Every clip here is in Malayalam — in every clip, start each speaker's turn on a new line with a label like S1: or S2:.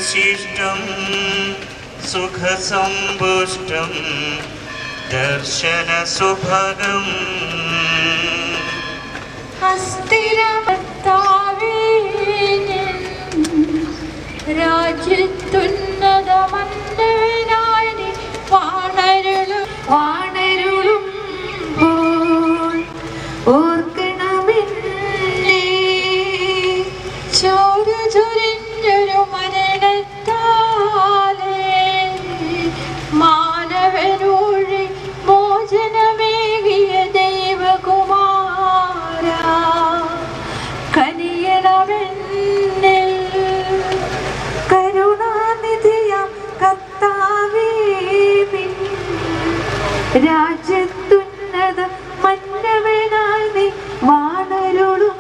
S1: विशिष्टं सुखसंपुष्टं दर्शनसुभगम्
S2: രാജ്യത്തുന്നതമന്നവനായി വാണരുളും ഓർക്കണമെന്നേ ചോര ചൊരിഞ്ഞൊരു മരണത്താലേ മാനവനൂഴി മോചനമേകിയ ദൈവകുമാര കനിയണമെന്നിൽ കരുണാനിധിയാം കർത്താവേ രാജ്യത്തുന്നത മന്നവനായി നീ വാണരുളും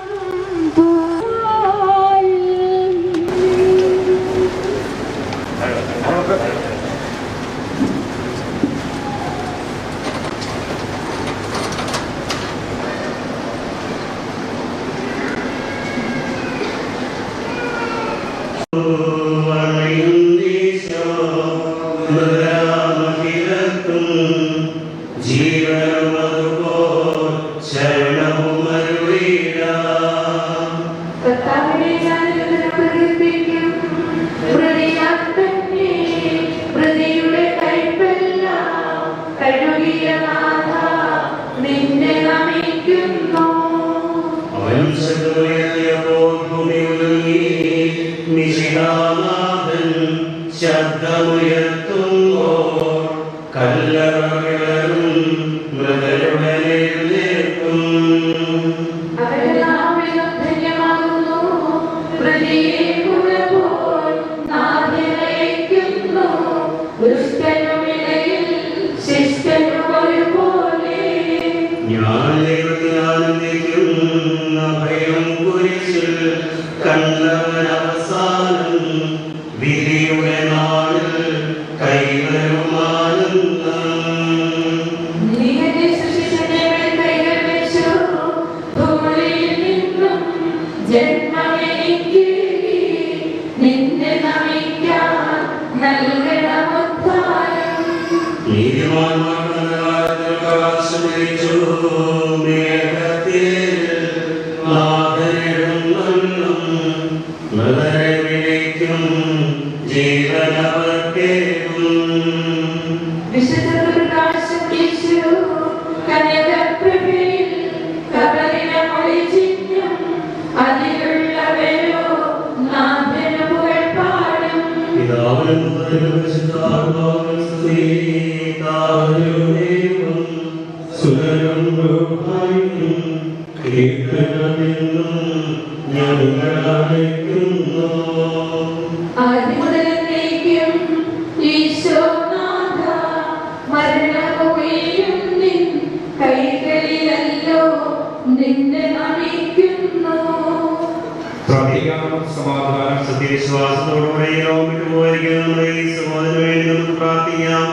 S3: സമാധാനം
S1: സത്യവിശ്വാസത്തോടുകൂടെ വിട്ടുപോയിരിക്കുന്ന ഈ സഹോദരന് വേണ്ടി നമുക്ക് പ്രാർത്ഥിക്കാം.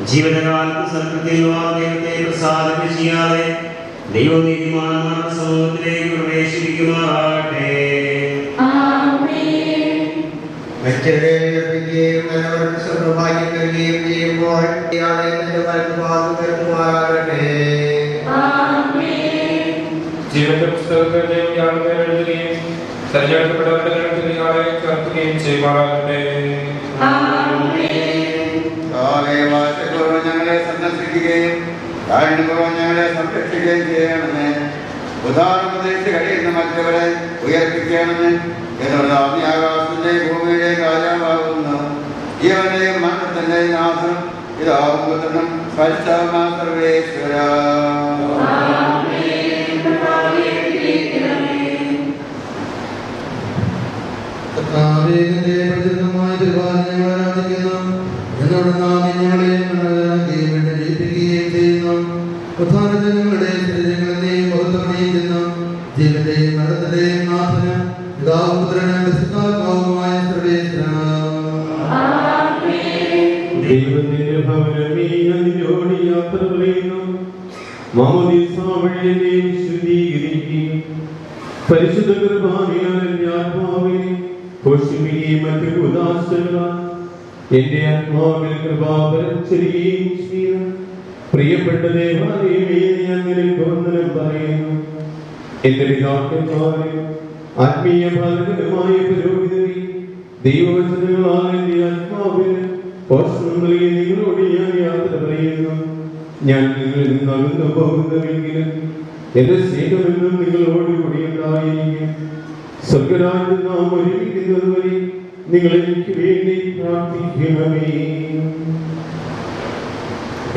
S1: ജീവിതകാലത്ത് സത്യത്തിൽ ദൈവത്തെ പ്രസാദം ചെയ്യാതെ ദൈവനീതിമാന്മാരുടെ സമൂഹത്തിലേക്ക് പ്രവേശിപ്പിക്കുമാറാകട്ടെ.
S4: മറ്റവരെയും നല്ലവരുടെ സൗഭാഗ്യം നൽകുകയും ചെയ്യുമ്പോൾ
S3: ജീവന്റെ പുസ്തകത്തിൽ ഇയാളുടെ എഴുതുകയും തെരഞ്ഞെടുക്കപ്പെട്ടവരുടെ ഗണത്തിൽ ഇയാളെ ചേർക്കുകയും ചെയ്യുമാറാകട്ടെ.
S4: ഞങ്ങളെ സന്ദർശിക്കുകയും കാരുണ്യപൂർവ്വം ഞങ്ങളെ സംരക്ഷിക്കുകയും ചെയ്യണമേ. ഉദാഹരണപ്രദേശത്ത് കഴിയുന്ന മറ്റവരെ ഉയർപ്പിക്കണമേ. എന്നുള്ള ആകാശത്തിന്റെ ഭൂമിയുടെ രാജാവാകുന്നു. ജീവന്റെയും മരണത്തിന്റെയും നാഥം പിതാവും പുത്രനും പരിശുദ്ധവുമായ സർവേശ്വര. ജീവന്റെയും മരണത്തിന്റെയും നാഥന് പിതാവും പുത്രനും പരിശുദ്ധാത്മാവുമായ സർവേശ്വര.
S5: ദൈവത്തിന്റെ ഭവനമേ അതിനോട് യാത്ര പറയുന്നു. മാമോദീസ വഴി എന്നെ വിശുദ്ധീകരിക്കുകയും പരിശുദ്ധ കുർബാനയാൽ എന്റെ ആത്മാവിനെ പോഷിപ്പിക്കുകയും മറ്റു ഉദാസകളാൽ എന്റെ ആത്മാവിൽ കൃപാവരം ചെല്ലുകയും ചെയ്യുന്നു. പ്രിയപ്പെട്ട ദേവാലയമേ, ഞാൻ നിനക്ക് വന്ദനം പറയുന്നു. എന്റെ പിതാക്കന്മാരെ, ആത്മീയ പാലകരുമായ പുരോഹിതരെ, ദൈവവചനങ്ങളാൽ എന്റെ ആത്മാവിന് പോഷണം നൽകി നിങ്ങളോട് ഞാൻ യാത്ര പറയുന്നു. ഞാൻ നിങ്ങളിൽ നിന്ന് അകന്നു പോകുന്നുവെങ്കിലും എന്റെ സ്നേഹമെന്നും നിങ്ങളോടുകൂടി ഉണ്ടായിരിക്കും. സ്വർഗരാജ്യം നാം ഒരുമിക്കുന്നതുവരെ നിങ്ങൾ എനിക്ക് വേണ്ടി പ്രാർത്ഥിക്കണമേ.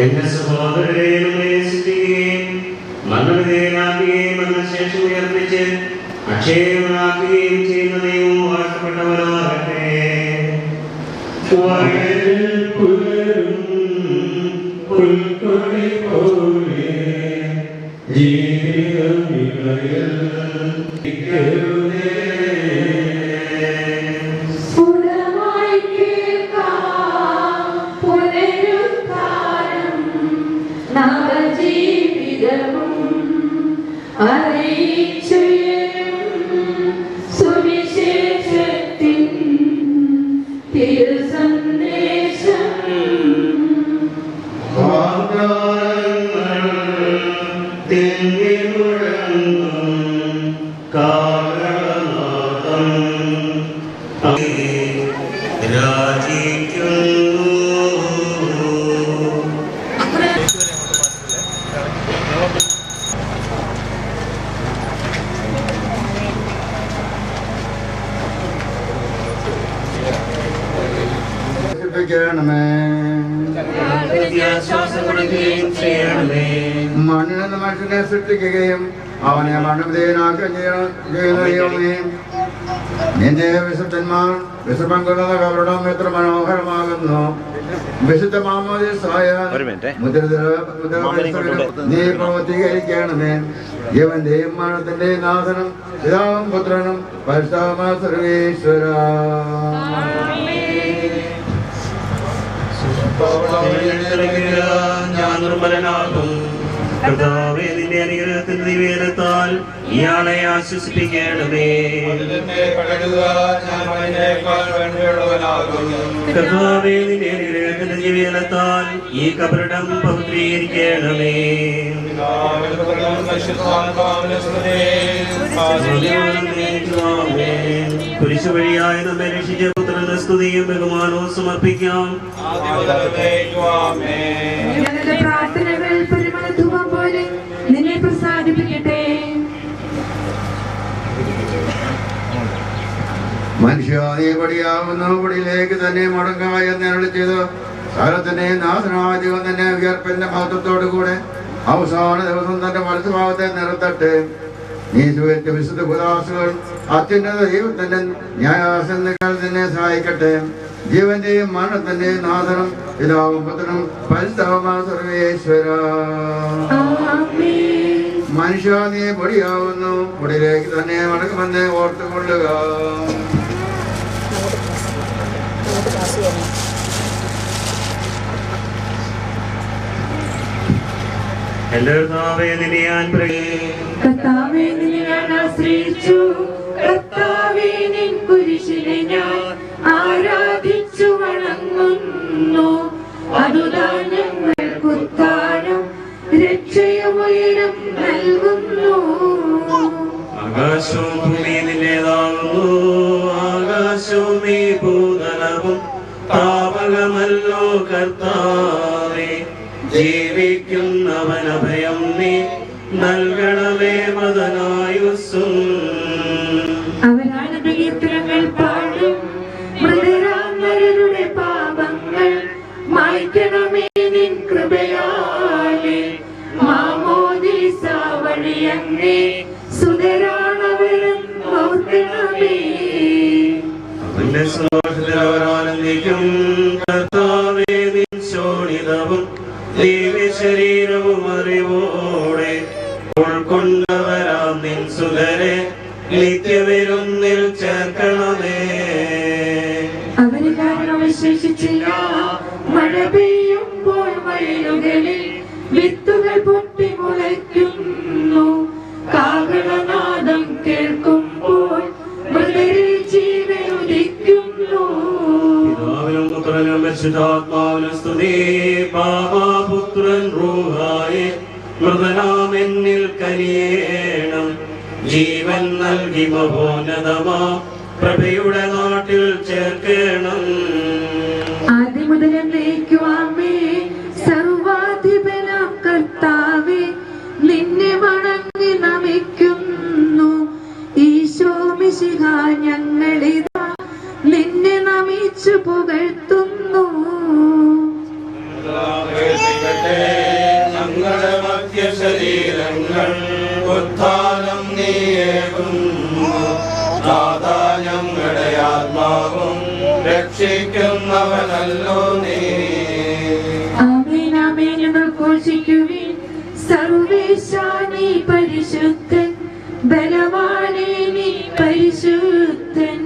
S1: എന്റെ സഹോദരനെ സ്തുതിക്കുകയും മരണവിധേയനാക്കുകയും മരണശേഷം ഉയർപ്പിച്ച് അക്ഷയമാക്കുകയും ചെയ്യുന്ന ദൈവം വാഴ്ത്തപ്പെട്ടവനാകട്ടെ. വയലിൽ പുലരും പുൽക്കൊടി പോലെ ജീവിതം
S4: മണ്ണിൽ മനുഷ്യനെ സൃഷ്ടിക്കുകയും അവനെ മണ്ണുവിധേയനാക്കുകയും ചെയ്യുന്ന നിന്റെ വിശുദ്ധന്മാർ വിശുദ്ധങ്ങളുടെ കവരണം എത്ര മനോഹരമാകുന്നു. വിശുദ്ധ മാമോദീസായ നീ പ്രവർത്തീകരിക്കണമേ. ജീവന്റെയും മരണത്തിന്റെയും നാഥനും പിതാവും പുത്രനും പരിശുദ്ധവുമായ സർവേശ്വര.
S1: ഞാൻ നിർമ്മലനാകും. കർത്താവേ, നിന്റെ അനുഗ്രഹത്തിന്റെ നിവേദനത്താൽ ഇയാളെ ആശ്വസിപ്പിക്കണമേ. കർത്താവേ, നിന്റെ അനുഗ്രഹത്തിന്റെ നിവേദനത്താൽ ഈ കബറിടം പവിത്രീകരിക്കണമേ. കുരിശു വഴിയായി നമ്മെ രക്ഷിച്ച പുത്രന് സ്തുതിയും ബഹുമാനവും സമർപ്പിക്കാം.
S2: ഞങ്ങളുടെ പ്രാർത്ഥനകൾ പരിമളധൂപം പോലെ നിന്നെ പ്രസാദിപ്പിക്കട്ടെ.
S4: മനുഷ്യ നീ പടിയാവുന്ന പടിയിലേക്ക് തന്നെ മടങ്ങുക എന്ന് അരുളി ചെയ്തു. കാലത്തിന്റെ നാഥനായ ദൈവം തന്നെ ഉയർപ്പിന്റെ മഹത്വത്തോടു കൂടെ അവസാന ദിവസം തന്റെ വലതുഭാഗത്തെ നിർത്തട്ടെ. നീ സ്വീകരിച്ച വിശുദ്ധ പുരാസുകൾ അത്യുന്നത ദൈവത്തിന്റെ ന്യായാസനങ്ങൾ നിന്നെ സഹായിക്കട്ടെ. ജീവന്റെയും മരണത്തിന്റെയും നാഥനും പിതാവും പുത്രനും പരിശുദ്ധവുമായ സർവേശ്വര. മനുഷ്യ നീ പൊടിയാവുന്നു, പൊടിയിലേക്ക് തന്നെ മടക്കുമെന്ന് ഓർത്തുകൊള്ളുക.
S1: എന്റെ കർത്താവേ, നിന്നെ ഞാൻ
S2: കർത്താവേ, നിന്നെ ഞാൻ ആശ്രയിച്ചു. കർത്താവേ, നിൻ കുരിശിനെ ഞാൻ ആരാധിച്ചു വണങ്ങുന്നു. അതുതാൻ ഞങ്ങൾക്കുത്താനും രക്ഷയും ഉയരം നൽകുന്നു.
S1: ആകാശവും ഭൂമി നിന്റേതാകുന്നു, ആകാശവും ഈ ഭൂതലവും താപകമല്ലോ കർത്താവേ. ജീവിക്കുന്നവനഭയം നീ നൽകണമേ മദനായുസ്സും.
S2: അവരാണ് കീർത്തനങ്ങൾ പാടും, മൃതരാമരുടെ പാപങ്ങൾ മായ്ക്കണമേ നിൻ കൃപയാലെ. മാമോദീസ വഴി അങ്ങേ സുതരാണവരും ഓർക്കണമേ.
S1: അവന്റെ സന്തോഷത്തിൽ അവരാനന്ദിക്കും. കർത്താവേ, നിൻ ശോണിതവും ദിവ്യ ശരീരവും അറിവോടെ ഉൾക്കൊണ്ടവരാം നിൻ സുതരെ നിത്യവിരുന്നിൽ ചേർക്കണമേ.
S2: അവര് കാരണം വിശേഷിച്ചില്ല. മഴ പെയ്യുമ്പോൾ വയലുകളിൽ വിത്തുകൾ പൊട്ടി മുളയ്ക്കുന്നു. കാഹളനാദം കേൾക്കുമ്പോൾ മൃതരിൽ ജീവൻ ഉദിക്കുന്നു.
S1: പിതാവിനും പുത്രനും പരിശുദ്ധാത്മാവിനും സ്തുതി. പാപാപുത്രൻ റൂഹായെ മൃതനാം എന്നിൽ കനിയേണം. ജീവൻ നൽകി മഹോന്നതമാ പ്രഭയുടെ നാട്ടിൽ ചേർക്കണം.
S2: ആദ്യം മുതൽ എന്നേക്കുമാമേ. സർവാധിപനാം കർത്താവേ, നിന്നെ വണങ്ങി നമിക്കുന്നു. ഈശോ മിശിഹ, ഞങ്ങളിതാ നിന്നെ നമിച്ചു പുകഴ്ത്തുന്നു.
S4: ശരീരങ്ങൾ ഉത്ഥാനം നീയേകുന്നു. നാഥാ, ഞങ്ങളുടെ ആത്മാവും രക്ഷിക്കുന്നവനല്ലോ നീ.
S2: ആമേൻ, ആമേൻ എന്ന് ഘോഷിക്കുവിൻ. സർവേശാ നീ പരിശുദ്ധൻ, ബലവാനേ നീ പരിശുദ്ധൻ,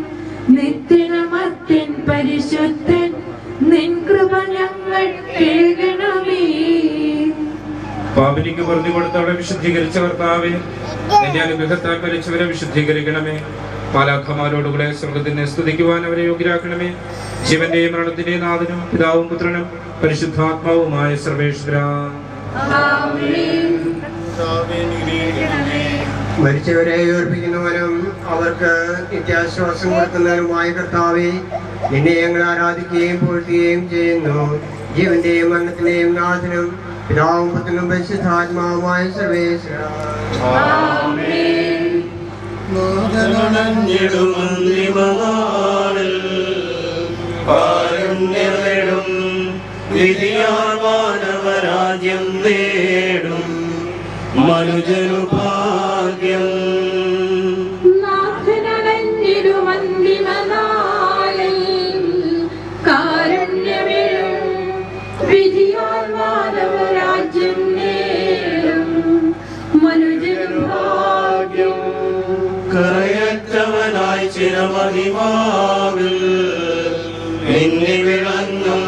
S2: നിത്യനമർത്യൻ പരിശുദ്ധൻ, നിൻ കൃപ ഞങ്ങൾ കേൾക്കണമേ.
S3: പാപിനിക്ക് വെറുതെ കൊടുത്തവരെ വിശുദ്ധീകരിച്ച കർത്താവേ, നിന്റെ അനുഗ്രഹത്താൽ മരിച്ചവരെ വിശുദ്ധീകരിക്കണമേ. മാലാഖമാരോടുകൂടെ സ്വർഗ്ഗത്തിനെ സ്തുതിക്കുവാൻ അവരെ യോഗ്യരാക്കണമേ. ജീവന്റെയും മരണത്തിന്റെയും നാഥനും പിതാവും പുത്രനും പരിശുദ്ധാത്മാവുമായ സർവേശ്വര.
S6: മരിച്ചവരെ ഉയർപ്പിക്കുന്നവനും അവർക്ക് നിത്യാശ്വാസം കൊടുക്കുന്നവനുമായ കർത്താവേ, നിന്നെ ഞങ്ങൾ ആരാധിക്കുകയും പുകഴ്ത്തുകയും ചെയ്യുന്നു. ജീവന്റെയും മരണത്തിന്റെയും നാഥനും പിതാവും പുത്രനും പരിശുദ്ധാത്മാവുമായ സർവേശ്വര.
S1: കാരുണ്യവേടും വിധിയാൽ മാനവരാജ്യം നേടും മനുജനു ഭാഗ്യം.
S2: വിധിയാൽ മാനവരാജ്യം നേടും മനുജനു ഭാഗ്യം.
S1: കരയറ്റവനായി ചിരമഹിമാവിൽ നിന്നെ വിളങ്ങും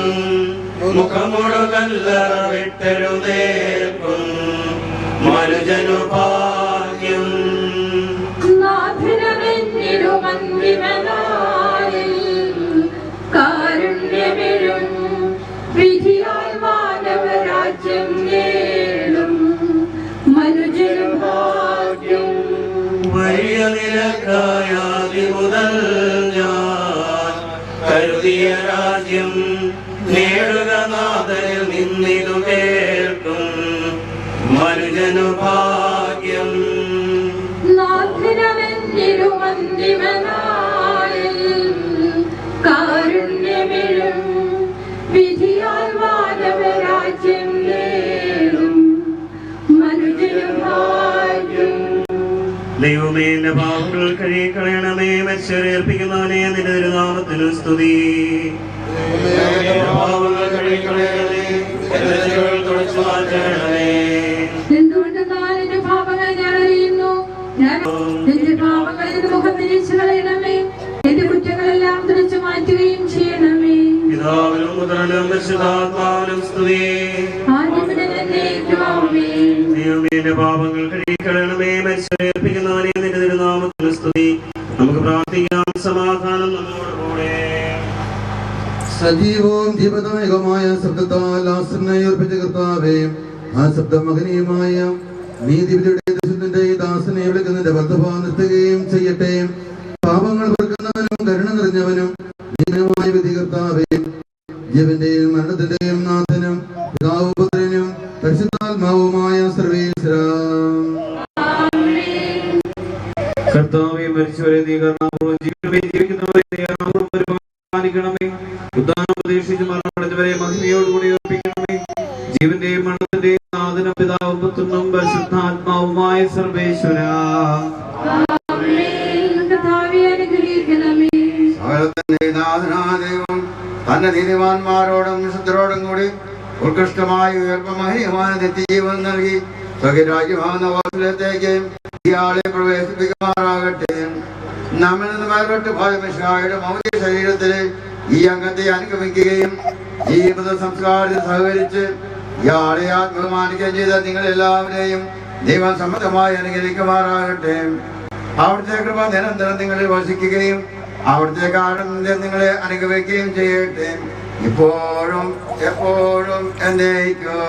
S1: മുഖമൊടു കല്ലറ വിട്ടെഴുന്നേൽക്കും മനുജനു ഭാഗ്യം.
S2: കാരുണ്യമെഴും വിധിയാൽ മാനവരാജ്യം നേടും മനുജനു ഭാഗ്യം.
S1: വലിയ നിലക്കായാതി മുതൽ ഞാൻ കരുതിയ രാജ്യം നേടുക നാഥനിൽ നിന്നിതു കേൾക്കും മനുജനു ഭാഗ്യം.
S2: കാരുണ്യമെഴും വിധിയാൽ മാനവരാജ്യം നേടും മനുജനു ഭാഗ്യം.
S1: ദൈവമേ, എന്റെ പാപങ്ങൾ കഴുകിക്കളയണമേ. മരിച്ചവരേൽപ്പിക്കുന്നവനെ നിന്റെ തിരുനാമത്തിനു സ്തുതി. പാപങ്ങൾ കഴുകിക്കളയണമേ, തുടച്ചു മാറ്റണമേ.
S2: എന്തുകൊണ്ട് നാലിന് പാപങ്ങൾ എന്റെ പാപങ്ങളിൽ നിന്ന് മുഖം തിരിച്ചു കളയണമേ. എന്റെ കുറ്റങ്ങളെല്ലാം തുടച്ചു മാറ്റുകയും ചെയ്യണമേ.
S1: പിതാവിനും പുത്രനും പരിശുദ്ധാത്മാവിനും സ്തുതി. ദൈവമേ, എന്റെ പാപങ്ങൾ കഴുകിക്കളയണമേ. മരിച്ചേൽപ്പിക്കുന്നവനെ നിന്റെ തിരുനാമത്തിന് സ്തുതി. നമുക്ക് പ്രാർത്ഥിക്കാം. സമാധാനം നമ്മോടുകൂടെ.
S4: സജീവവും ജീവദായകമായ ശബ്ദത്താൽ ആശ്രയിച്ച കർത്താവേ, ആ ശബ്ദം മഹനീയമായ നീതിവിധിയുടെ ദുഷ്ടന്റെ ഈ ദാസനെ വിളിക്കുന്നതിന്റെ വർദ്ധഭാവ നിർത്തുകയും ചെയ്യട്ടെ. പാപങ്ങൾ വെറുക്കുന്നവനും കരുണ നിറഞ്ഞവനും നീതിനുമായ വിധി കർത്താവേ, ജീവന്റെയും മരണത്തിന്റെയും നാഥനും പിതാവും പുത്രനും പരിശുദ്ധാത്മാവുമായ സർവേശ്വര.
S3: കർത്താവേ, മരിച്ചവരെ നീ കരുണാപൂർവ്വം ജീവിക്കുന്നവരെ പരിപാലിക്കണമേ. ഉദ്ധാനം പ്രതീക്ഷിച്ച് മരണമടഞ്ഞവരെ മഹിമയോടുകൂടി ഉറപ്പിക്കണമേ. ജീവന്റെയും മരണത്തിന്റെയും നാഥനും പിതാവും പുത്രനും പരിശുദ്ധാത്മാവുമായ സർവേശ്വര.
S4: തന്റെ നീതിമാന്മാരോടും വിശുദ്ധരോടും കൂടി ഉത്കൃഷ്ടമായ ഉയർപ്പമഹീയമായ നിത്യജീവൻ നൽകി സ്വകരാജ്യമാകുന്ന വാസത്തിലേക്ക് ഇയാളെ പ്രവേശിപ്പിക്കുമാറാകട്ടെ. നമ്മിൽ നിന്ന് വേർപെട്ട് പോയ മിശിഹായുടെ മൗലിക ശരീരത്തിലെ ഈ അംഗത്തെ അനുഗമിക്കുകയും ജീവിത സംസ്കാരത്തിൽ സഹകരിച്ച് ഇയാളെ ആത്മബഹുമാനിക്കുകയും ചെയ്ത നിങ്ങളെല്ലാവരെയും ദൈവം സമ്മതമായി അനുഗ്രഹിക്കുമാറാകട്ടെ. അവിടുത്തെ കൃപ നിരന്തരം നിങ്ങളിൽ വസിക്കുകയും അവിടുത്തെ കാരുണ്യം നിങ്ങളെ അനുഗ്രഹിക്കുകയും ചെയ്യട്ടെ, ഇപ്പോഴും എപ്പോഴും എന്നേക്കും.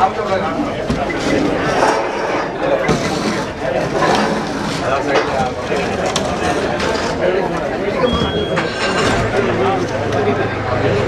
S7: आप Thank you.